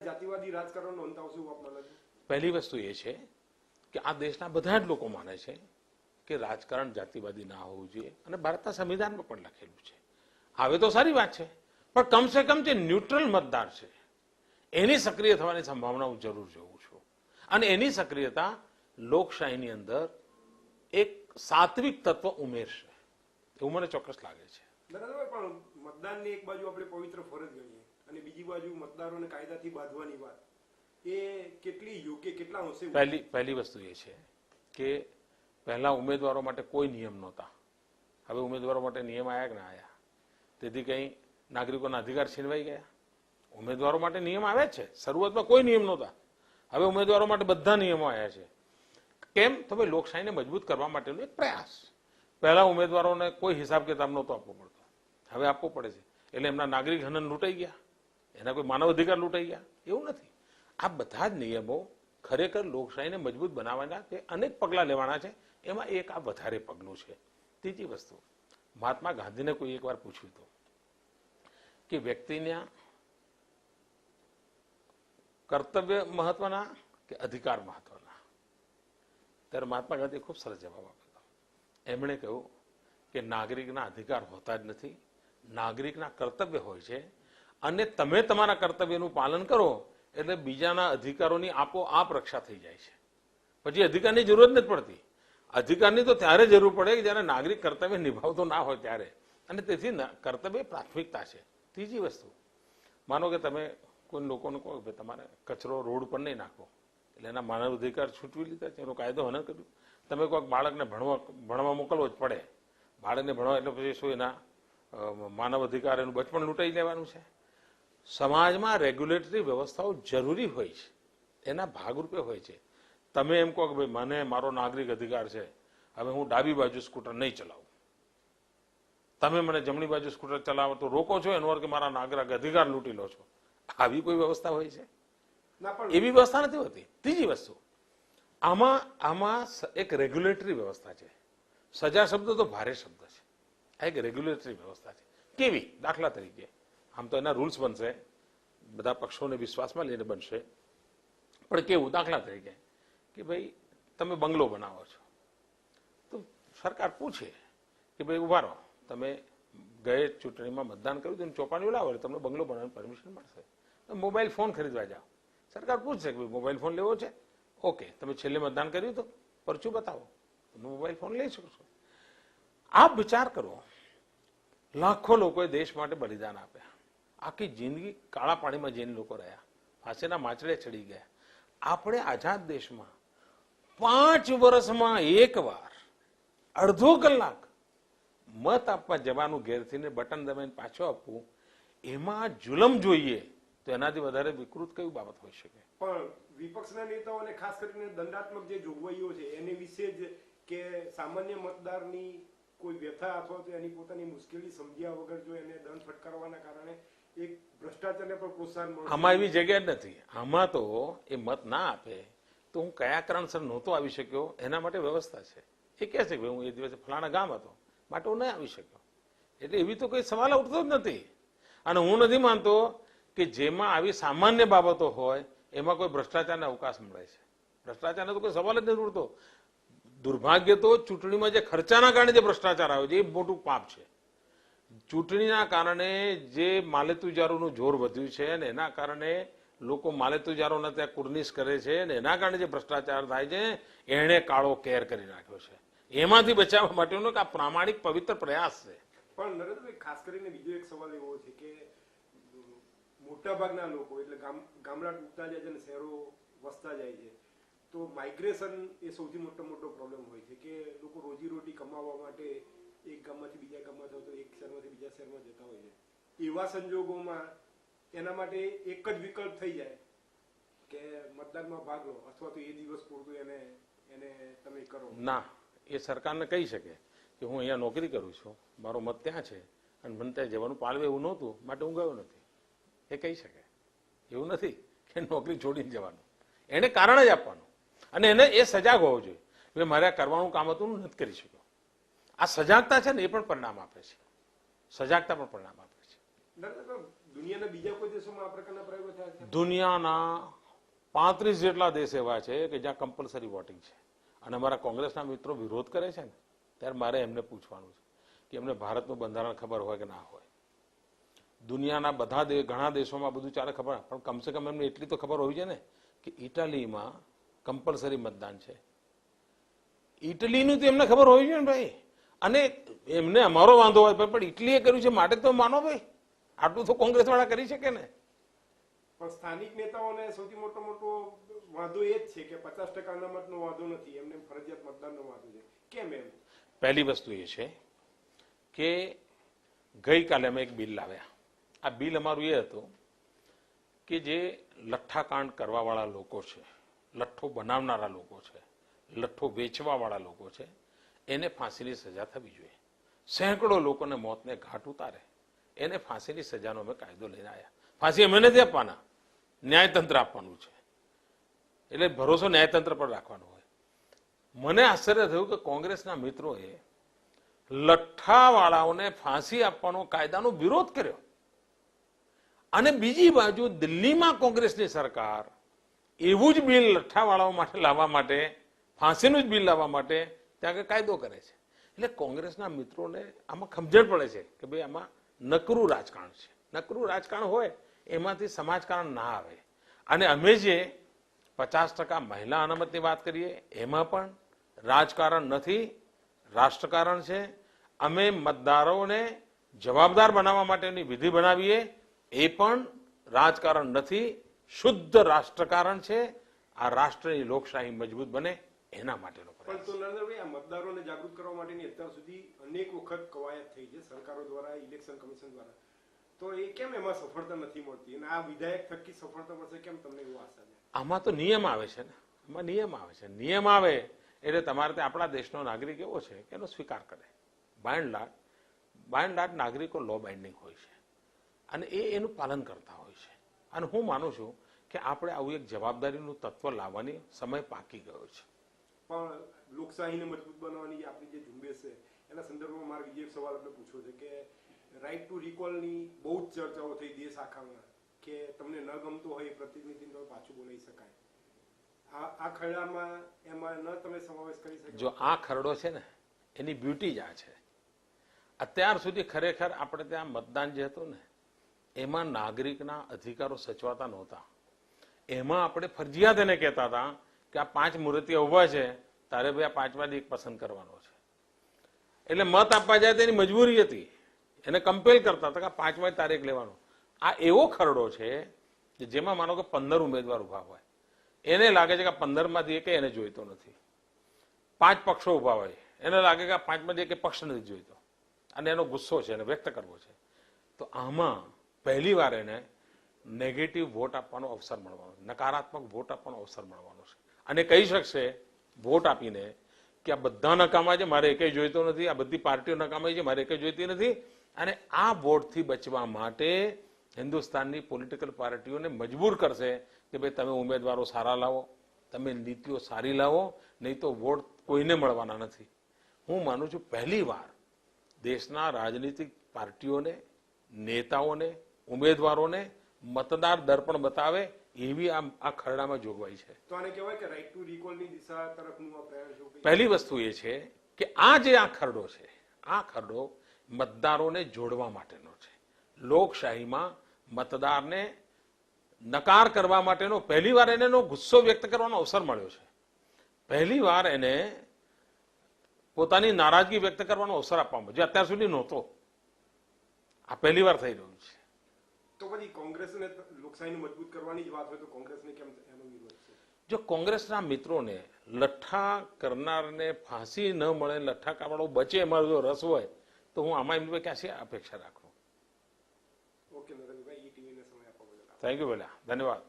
જાતિવાદી રાજકારણનો અંત આવશે એવું આપ માનો છો? પહેલી વસ્તુ એ છે કે આ દેશના બધા જ લોકો માને છે કે રાજકારણ જાતિવાદી ના હોવું જોઈએ અને ભારતના સંવિધાનમાં પણ લખેલું છે. હવે તો સારી વાત છે, પણ કમસે કમ જે ન્યુટ્રલ મતદાર છે એની સક્રિય થવાની સંભાવના હું જરૂર જોઉં છું. અને એની સક્રિયતા લોકશાહીની અંદર એક સાત્વિક તત્વ ઉમેરશે એવું મને ચોક્કસ લાગે છે. બરાબર, પણ મતદાનની એક બાજુ આપણે પવિત્ર ફરજ ગણીએ અને બીજી બાજુ મતદારોને કાયદાથી બાંધવાની વાત, એ કેટલી યોગ્ય, કેટલા અંશે? પહેલી વસ્તુ એ છે કે પહેલા ઉમેદવારો માટે કોઈ નિયમ નહોતા. હવે ઉમેદવારો માટે નિયમ આવ્યા કે ના આવ્યા? તેથી કંઈ નાગરિકોના અધિકાર છીનવાઈ ગયા? ઉમેદવારો માટે નિયમ આવે છે. શરૂઆતમાં કોઈ નિયમ નહોતા, હવે ઉમેદવારો માટે બધા નિયમો આવ્યા છે. કેમ? તો ભાઈ લોકશાહીને મજબૂત કરવા માટેનો એક પ્રયાસ. પહેલા ઉમેદવારોને કોઈ હિસાબ કિતાબ નહોતો આપવો પડતો, હવે આપવો પડે છે. એટલે એમના નાગરિક હનન લૂંટાઈ ગયા, એના કોઈ માનવ અધિકાર લૂંટાઈ ગયા એવું નથી. આ બધા જ નિયમો ખરેખર લોકશાહીને મજબૂત બનાવવાના કે અનેક પગલાં લેવાના છે, એમાં એક આ વધારે પગલું છે. ત્રીજી વસ્તુ, મહાત્મા ગાંધીને કોઈ એકવાર પૂછ્યું હતું કે વ્યક્તિના કર્તવ્ય મહત્વના કે અધિકાર મહત્વના? ત્યારે મહાત્મા ગાંધીએ ખૂબ સરસ જવાબ આપ્યો. એમણે કહ્યું કે નાગરિકના અધિકાર હોતા જ નથી, નાગરિકના કર્તવ્ય હોય છે, અને તમે તમારા કર્તવ્યનું પાલન કરો એટલે બીજાના અધિકારોની આપોઆપ રક્ષા થઈ જાય છે. પછી અધિકારની જરૂર જ નથી પડતી. અધિકારની તો ત્યારે જરૂર પડે કે જ્યારે નાગરિક કર્તવ્ય નિભાવતો ના હોય ત્યારે, અને તેથી કર્તવ્ય પ્રાથમિકતા છે. ત્રીજી વસ્તુ, માનો કે તમે કોઈ લોકોને કહો કે તમારે કચરો રોડ પર નહીં નાખો, એટલે એના માનવ અધિકાર છૂટવી લીધા છે, એનો કાયદો હનન કર્યું. તમે કોઈક બાળકને ભણવા મોકલવો જ પડે, બાળકને ભણવા એટલે પછી શું એના માનવ અધિકાર, એનું બચપણ લૂંટાઈ લેવાનું છે? સમાજમાં રેગ્યુલેટરી વ્યવસ્થાઓ જરૂરી હોય છે, એના ભાગરૂપે હોય છે. તમે એમ કહો કે ભાઈ મને મારો નાગરિક અધિકાર છે, હવે હું ડાબી બાજુ સ્કૂટર નહીં ચલાવું, તમે મને જમણી બાજુ સ્કૂટર ચલાવો તો રોકો છો, એનો અર્થ કે મારા નાગરિક અધિકાર લૂંટી લો છો. આવી કોઈ વ્યવસ્થા હોય છે? એવી વ્યવસ્થા નથી હોતી. ત્રીજી વસ્તુ, આમાં એક રેગ્યુલેટરી વ્યવસ્થા છે. સજા શબ્દ તો ભારે શબ્દ છે, આ એક રેગ્યુલેટરી વ્યવસ્થા છે. કેવી? દાખલા તરીકે આમ તો એના રૂલ્સ બનશે, બધા પક્ષોને વિશ્વાસમાં લઈને બનશે, પણ કેવું? દાખલા તરીકે કે ભાઈ તમે બંગલો બનાવો છો, તો સરકાર પૂછે કે ભાઈ ઉભા રહો, તમે ગયે ચૂંટણીમાં મતદાન કર્યું તો ચોપાની લાવો એટલે તમને બંગલો બનાવવાની પરમિશન મળશે. મોબાઈલ ફોન ખરીદવા જાઓ, સરકાર પૂછશે કે ભાઈ મોબાઈલ ફોન લેવો છે? ઓકે, તમે છેલ્લે મતદાન કર્યું તો પરચું બતાવો, તમે મોબાઈલ ફોન લઈ શકો છો. આપ વિચાર કરો, લાખો લોકોએ દેશ માટે બલિદાન આપ્યા, આખી જિંદગી કાળા પાણીમાં જઈને લોકો રહ્યા, ફાંસીના માચડે ચડી ગયા. આપણે આઝાદ દેશમાં 5 વર્ષમાં એકવાર અડધો કલાક મત આપવા જવાનું, ઘેરથીને બટન દબાઈને પાછો આપવું, એમાં જુલમ જોઈએ તો એનાથી વધારે વિકૃત કઈ બાબત હોઈ શકે? પણ વિપક્ષના નેતાઓને ખાસ કરીને દંડાત્મક જે જોગવાઈઓ છે એની વિશે જ, કે સામાન્ય મતદારની કોઈ વ્યથા અથવા તો એની પોતાની મુશ્કેલી સમજ્યા વગર જો એને દંડ ફટકારવાના કારણે એક ભ્રષ્ટાચારને પણ પ્રોત્સાહન મળે. આમાં એવી જગ્યા જ નથી. આમાં તો એ મત ના આપે તો હું કયા કારણસર નહોતો આવી શક્યો એના માટે વ્યવસ્થા છે. એ કહે છે કે હું એ દિવસે ફલાણા ગામ હતો માટે હું નહીં આવી શક્યો, એટલે એવી તો કોઈ સવાલ ઉઠતો જ નથી. અને હું નથી માનતો કે જેમાં આવી સામાન્ય બાબતો હોય એમાં કોઈ ભ્રષ્ટાચારને અવકાશ મળે છે. ભ્રષ્ટાચારનો તો કોઈ સવાલ જ નથી ઉઠતો. દુર્ભાગ્ય તો ચૂંટણીમાં જે ખર્ચાના કારણે જે ભ્રષ્ટાચાર આવે છે એ મોટું પાપ છે. ચૂંટણીના કારણે જે માલેતુજારોનું જોર વધ્યું છે અને એના કારણે લોકો માલેતુજારોને ત્યાં કુર્નિશ કરે છે અને એના કારણે જે ભ્રષ્ટાચાર થાય છે એણે કાળો કેર કરી નાખ્યો છે. એમાંથી બચાવવા માટેનો એક આ પ્રામાણિક પવિત્ર પ્રયાસ છે. પણ નરેન્દ્રભાઈ, ખાસ કરીને બીજો એક સવાલ એવો છે કે મોટા ભાગના લોકો એટલે ગામડા તૂટતા જાય છે અને શહેરો વસતા જાય છે, તો માઇગ્રેશન એ સૌથી મોટો પ્રોબ્લેમ હોય છે કે લોકો રોજીરોટી કમાવા માટે એક ગામમાંથી બીજા ગામમાં જાવ તો એક શહેરમાંથી બીજા શહેરમાં જતા હોય છે. એવા સંજોગોમાં એના માટે એક જ વિકલ્પ થઈ જાય કે મતદાનમાં ભાગ લો અથવા તો એ દિવસ પૂરતું એને તમે કરો. ના, એ સરકારને કહી શકે કે હું અહીંયા નોકરી કરું છું, મારો મત ત્યાં છે અને મને ત્યાં જવાનું પાલવે એવું નહોતું માટે હું ગયો નથી. એ કહી શકે. એવું નથી કે નોકરી છોડીને જવાનું, એને કારણ જ આપવાનું અને એને એ સજાગ હોવો જોઈએ કે મારે આ કરવાનું કામ હતું, હું નથી કરી શક્યો. આ સજાગતા છે ને એ પણ પરિણામ આપે છે. સજાગતા પણ પરિણામ આપે છે. દુનિયાના બીજા કોઈ દેશોમાં આ પ્રકારના પ્રયોગો થયા છે? દુનિયાના 35 જેટલા દેશ એવા છે કે જ્યાં કમ્પલસરી વોટિંગ છે. અને અમારા કોંગ્રેસના મિત્રો વિરોધ કરે છે ને ત્યારે મારે એમને પૂછવાનું છે કે એમને ભારતનું બંધારણ ખબર હોય કે ના હોય. દુનિયાના બધા ઘણા દેશોમાં બધું ચાલે ખબર, પણ કમસે કમ એમને એટલી તો ખબર હોવી જોઈએ ને કે ઇટાલીમાં કમ્પલસરી મતદાન છે. ઇટલીનું તો એમને ખબર હોવી જોઈએ ને ભાઈ. અને એમને અમારો વાંધો હોય પણ ઇટલીએ કર્યું છે માટે તો માનો ભાઈ, આટલું તો કોંગ્રેસ વાળા કરી શકે ને. પણ સ્થાનિક નેતાઓને સૌથી મોટો વાંધો એ જ છે કે 50% અનામતનો વાંધો નથી, એમને ફરજિયાત મતદાનનો વાંધો છે. કેમ એમ? પહેલી વસ્તુ એ છે કે ગઈકાલે અમે એક બિલ લાવ્યા. આ બિલ અમારું એ હતું કે જે લઠ્ઠાકાંડ કરવાવાળા લોકો છે, લઠ્ઠો બનાવનારા લોકો છે, લઠ્ઠો વેચવાવાળા લોકો છે, એને ફાંસીની સજા થવી જોઈએ. સેંકડો લોકોને મોતને ઘાટ ઉતારે એને ફાંસીની સજાનો અમે કાયદો લઈને આવ્યા. ફાંસી અમે નથી આપવાના, ન્યાયતંત્ર આપવાનું છે. એટલે ભરોસો ન્યાયતંત્ર પર રાખવાનો હોય. મને આશ્ચર્ય થયું કે કોંગ્રેસના મિત્રોએ લઠ્ઠાવાળાઓને ફાંસી આપવાનો કાયદાનો વિરોધ કર્યો. અને બીજી બાજુ દિલ્હીમાં કોંગ્રેસની સરકાર એવું જ બિલ લઠ્ઠાવાળાઓ માટે લાવવા માટે, ફાંસીનું જ બિલ લાવવા માટે ત્યાં આગળ કાયદો કરે છે. એટલે કોંગ્રેસના મિત્રોને આમાં સમજણ પડે છે કે ભાઈ આમાં નકરું રાજકારણ છે. નકરું રાજકારણ હોય એમાંથી સમાજકારણ ના આવે. અને અમે જે 50% મહિલા અનામતની વાત કરીએ એમાં પણ રાજકારણ નથી, રાષ્ટ્રકારણ છે. અમે મતદારોને જવાબદાર બનાવવા માટેની વિધિ બનાવીએ એ પણ રાજકારણ નથી, શુદ્ધ રાષ્ટ્રકારણ છે. આ રાષ્ટ્રની લોકશાહી મજબૂત બને એના માટેનો પણ પ્રયાસ. તો નરેન્દ્રભાઈ, આ મતદારોને જાગૃત કરવા માટેની અત્યાર સુધી અનેક વખત કવાયત થઈ છે સરકારો દ્વારા, ઇલેક્શન કમિશન દ્વારા, તો એ કેમ એમાં સફળતા નથી મળતી? અને આ વિધાયક થકી સફળતા મળશે કેમ, તમને એવું આશા છે? આમાં તો નિયમ આવે છે ને, આમાં નિયમ આવે છે. નિયમ આવે એટલે તમારે ત્યાં આપણા દેશનો નાગરિક એવો છે કે એનો સ્વીકાર કરે. બાય એન્ડ લાર્જ નાગરિકો લો બાઇન્ડિંગ હોય છે અને એનું પાલન કરતા હોય છે. અને હું માનું છું કે આપણે આવું એક જવાબદારીનું તત્વ લાવવાની સમય પાકી ગયો છે. પણ લોકશાહીને મજબૂત બનાવવાની આપણી જે ઝુંબેશ છે એના સંદર્ભમાં મારે બીજો એક સવાલ આપણે પૂછવો છે કે રાઇટ ટુ રિકોલની બહુ જ ચર્ચાઓ થઈ દેશ આખામાં કે તમને ન ગમતો હોય પ્રતિનિધિને પાછું બોલાવી શકાય. આ ખરડામાં એમાં ન તમે સમાવેશ કરી શકો? જો આ ખરડો છે ને એની બ્યુટી જ આ છે. અત્યાર સુધી ખરેખર આપણે ત્યાં મતદાન જે હતું ને એમાં નાગરિકના અધિકારો સચવાતા નહોતા. એમાં આપણે ફરજિયાત એને કહેતા હતા કે આ 5 મૂર્તિઓ ઉભા છે, તારે ભાઈ આ 5માંથી એક પસંદ કરવાનો છે. એટલે મત આપવા જાય તેની મજબૂરી હતી, એને કમ્પેલ કરતા હતા કે આ 5માંથી તારે એક લેવાનો. આ એવો ખરડો છે કે જેમાં માનો કે 15 ઉમેદવાર ઉભા હોય, એને લાગે છે કે 15માંથી એક એને જોઈતો નથી. 5 પક્ષો ઉભા હોય, એને લાગે કે આ 5માંથી એક પક્ષ નથી જોઈતો અને એનો ગુસ્સો છે, એને વ્યક્ત કરવો છે. તો આમાં પહેલી વાર એને નેગેટિવ વોટ આપવાનો અવસર મળવાનો, નકારાત્મક વોટ આપવાનો અવસર મળવાનો છે. અને કહી શકશે વોટ આપીને કે આ બધા નકામા છે, મારે એકેય જોઈતો નથી, આ બધી પાર્ટીઓ નકામાઈ છે, મારે એકેય જોઈતી નથી. અને આ વોટથી બચવા માટે હિન્દુસ્તાનની પોલિટિકલ પાર્ટીઓને મજબૂર કરશે કે ભાઈ તમે ઉમેદવારો સારા લાવો, તમે નીતિઓ સારી લાવો, નહીં તો વોટ કોઈને મળવાના નથી. હું માનું છું પહેલી વાર દેશના રાજનીતિક પાર્ટીઓને, નેતાઓને, ઉમેદવારોને મતદાર દર્પણ બતાવે એવી આ ખરડામાં જોગવાઈ છે. તો આને કહેવાય કે રાઇટ ટુ રિકોલની દિશા તરફનું આ પ્રયાસ છે. પહેલી વસ્તુ એ છે કે આ જે આ ખરડો છે, આ ખરડો મતદારોને જોડવા માટેનો છે. લોકશાહીમાં મતદારને નકાર કરવા માટેનો પહેલી વાર એને ગુસ્સો વ્યક્ત કરવાનો અવસર મળ્યો છે. પહેલી વાર એને પોતાની નારાજગી વ્યક્ત કરવાનો અવસર આપવામાં, જે અત્યાર સુધી નહોતો. આ પહેલી વાર થઈ રહ્યું છે. તો પછી કોંગ્રેસને લોકશાહીને મજબૂત કરવાની જ વાત હોય તો કોંગ્રેસને કેમ એનો વિરોધ છે? જો કોંગ્રેસના મિત્રોને લઠ્ઠા કરનારને ફાંસી ન મળે, લઠ્ઠા કાવાળો બચે એમાં જો રસ હોય તો હું આમાં એમની ક્યાંથી અપેક્ષા રાખું. ઓકે નરેન્દ્રભાઈ, ઈટીવીને સમય આપવા બદલ થેન્ક યુ બેટા, ધન્યવાદ.